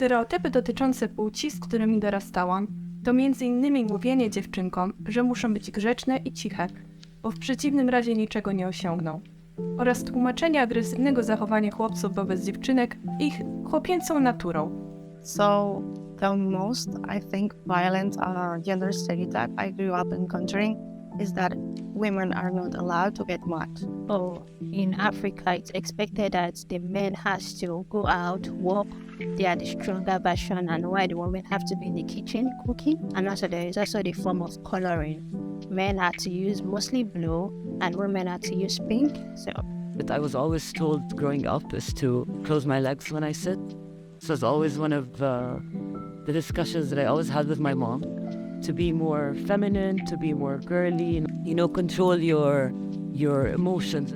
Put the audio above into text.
Stereotypy dotyczące płci, z którymi dorastałam, to m.in. mówienie dziewczynkom, że muszą być grzeczne i ciche, bo w przeciwnym razie niczego nie osiągną. Oraz tłumaczenie agresywnego zachowania chłopców wobec dziewczynek ich chłopięcą naturą. So the most, I think, violent gender stereotype I grew up encountering is that women are not allowed to get mad. Oh, in Africa, it's expected that the men has to go out, work. They are the stronger version, and why the women have to be in the kitchen cooking. And also there is also the form of coloring. Men had to use mostly blue, and women had to use pink. So I was always told growing up is to close my legs when I sit. So it's always one of the discussions that I always had with my mom. To be more feminine, to be more girly, control your emotions.